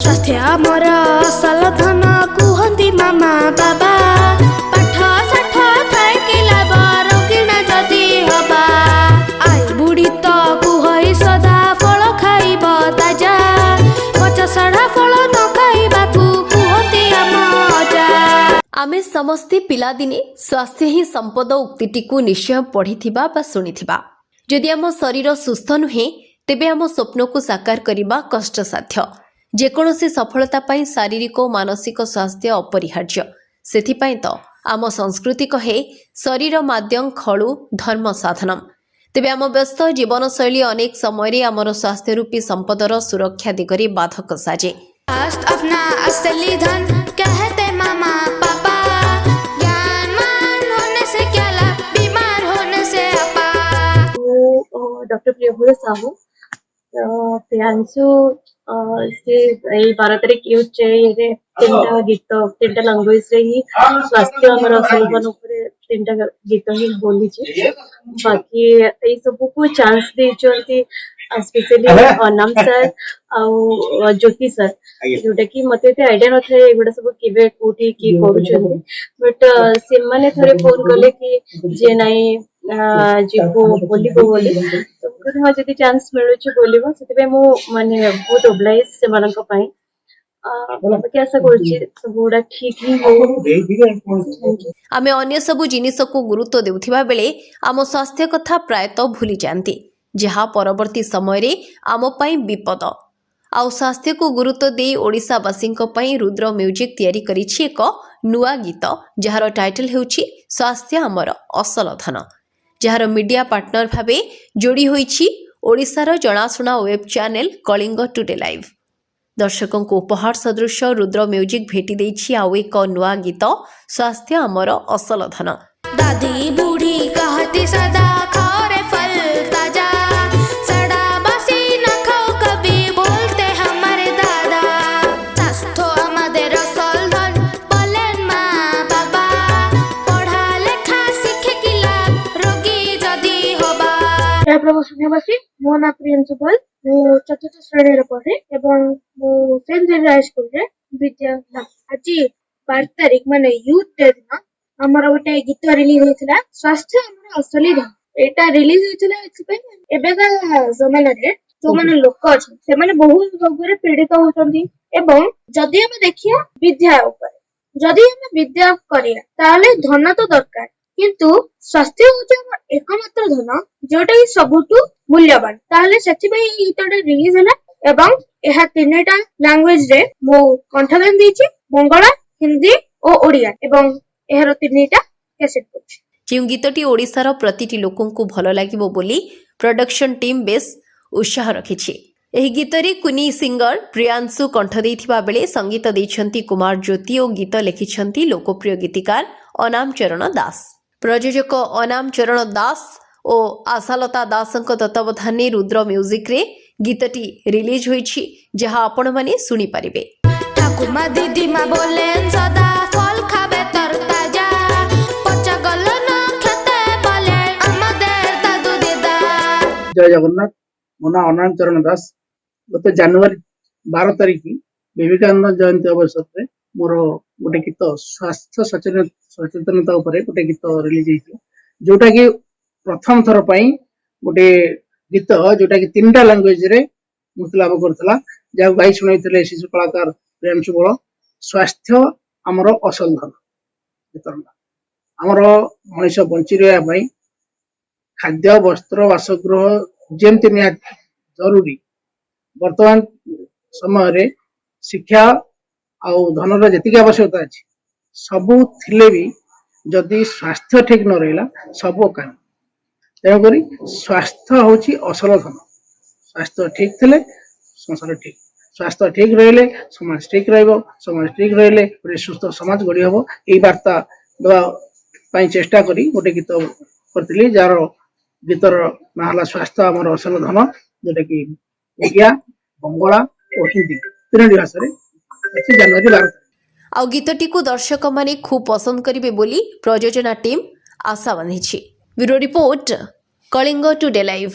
स्वास्थ्य आमर असल धन कुहंती मामा बाबा पाठ साठ थाए कि लाभ रोगिण जदि हबा आय बुढ़ी तो कुहई सदा फल खाइब ताजा पचा सड़ा फल न खाइबाकू कुहंती आम अजा। आमे समस्ते पिलादिने स्वास्थ्य ही संपद उक्तिटिकु निश्चय पढ़िथिबा बा शुणिथिबा। जदि आम शरीर सुस्थ नुहे तेबे आम स्वप्न को साकार करने कष्टसाध्य। जेकोसी सफलता पाई शारीरिक और मानसिक स्वास्थ्य अपरिहार्य। सेथिपाई तो आम संस्कृति कहे शरीर माध्यम खलु धर्म साधनम। तेबे आम व्यस्त जीवन शैली अनेक समय आमर स्वास्थ्य रूपी संपदर सुरक्षा दिगरे बाधक साजे। अपना असली धन कहते मामा पापा ज्ञानवान होने से क्या लाभ बीमार होने से अपा। डॉक्टर प्रियभूत साहू प्रियांशु से 12 तारीख यूज ये 3टा गीत 3टा लैंग्वेज रे ही स्वास्थ्य हमर जीवन ऊपर 3टा गीत ही बोली छे। बाकी ए सब को चांस दे चलती स्पेशली अनाम सर आ ज्योति सर जोटा कि मते ते आइडिया न थाए एगुडा सब केबे कोठी की करू बट से माने थरे फोन कले कि जे नाही जीको बोलिबो बोले तो हाँ जदि चांस मिलुछ बोलिबो सेते मो माने बहुत ओब्लाइज से मानक पई बाकी आशा करछि सब गुडा ठीक ही हो। आमे अन्य सबु जिनिस को गुरुत्व देउथिबा बेले आम स्वास्थ्य कथा प्रायतः भूली जांती जहा परवर्ती समय रे आम पई विपद। आउ स्वास्थ्य को गुरुत्व दे ओडिसावासी पई रुद्र म्यूजिक तैयारी करिछि एक नुआ गीत जहार टाइटल हेउछि स्वास्थ्य आमर असल धन, जहार मीडिया पार्टनर भाबे जोड़ी होईछि ओडिसार जनाशुना web channel Kalinga Today Live. दर्शकों को उपहार सदृश रुद्र म्यूजिक भेटी देछि आउ एक नुआ गीत स्वास्थ्य आमर असल धन। दादी बूढ़ी कहती सदा खाओ रे फल ताजा सड़ा बासी न खाओ कभी बोलते हमारे दादा स्वास्थ्य आमादेर असल धन बोलेन माँ बाबा पढ़ा लेखा शिखे कि लाभ रोगी जदि होबा। जय प्रभु सुन्यवासी मो ना प्रियांशु बल मु चतुर्थ श्रेणी पढ़े एवं मु सेंट जेवियर स्कूल रे विद्या आज 12 तारीख माने यूथ डे दिन हमर गोटे गीत रिलीज होइथिला स्वास्थ्य हमर असली धन। एटा रिलीज होइथिला एथिपे एबेका जमाना रे जो माने लोक अछि से माने बहुत रोगरे पीड़ित होचंती एवं जदि हम देखिया विद्या ऊपर जदि हम विद्या करिया ताले धन तो दरकार किंतु स्वास्थ्य होचे हमर एकमात्र धन जोटा ही सबुटु मूल्यवान। ताले सेथिबे ई गीतटा रिलीज होला एवं एहा 3टा लैंग्वेज रे मो कंठदान देछि बंगला हिंदी और ओडिया एवं एहर 3टा कैसेट अछि। जे गीतटी ओडिसार प्रतिटी लोकन को भल लागिबो बोली प्रोडक्शन टीम बेस उत्साह रखिछि। एही गीतरे कुनी सिंगर प्रियांशु कंठ देथिबा बेले संगीत दैछंती कुमार ज्योति और गीत लिखिछंती लोकप्रिय गीतिकार अनाम चरण दास। प्रयोजक अनाम चरण दास और आशालता दासଙ୍କ तत्वावधाने रुद्र म्यूजिक रे गीतटी रिलीज होईछि जहां आपण माने सुनी पारिबे। ठाकुमा दीदी मा बोलेन सदा फल खाबे तर ताजा पचा गल न खेते बोले आमादेर दादू देदा। जय जगन्नाथ मोना अनाम चरण दास गत जनवरी 12 तारीख विवेकानंद जयंती अवसर में मोर गोटे गीत स्वास्थ्य सचेतनता उपरे गोटे गीत रिलीज होइଥିଲା जोटा कि प्रथम थर पई गोटे गीत जोटा कि 3टा लैंग्वेज रे मुक्ति लाभ करथला जा गाई सुनाइथिले शिशु कलाकार प्रियांशु बळ। स्वास्थ्य हमर असल धन गीतरना हमर मनुष्य बंची रहया पई खाद्य वस्त्र वासगृह जेमति निहाती जरूरी वर्तमान समय रे शिक्षा आउ धनर जेतिक आवश्यकता अछि सबु थिले भी जदि स्वास्थ्य ठीक न रहिला सबो काम तेणुकरी स्वास्थ्य होची असल धन। स्वास्थ्य ठीक थिले संसार ठीक, स्वास्थ्य ठीक रहिले समाज ठीक रहइबो, समाज ठीक रहिले गोटे सुस्थ समाज गढ़ी हबो। एई वार्ता दवा पई चेष्टा करी गोटे गीत करथिली जार गीतर ना हला स्वास्थ्य हमर असल धन जेटा कि ओडिया बंगला और हिंदी 3 भाषा रे जनवरी 12 आउ गीतटी को दर्शक माने खूब पसंद करिवे बोली प्रयोजना टीम आशा बांधिछि। Bureau report Kalinga Today live.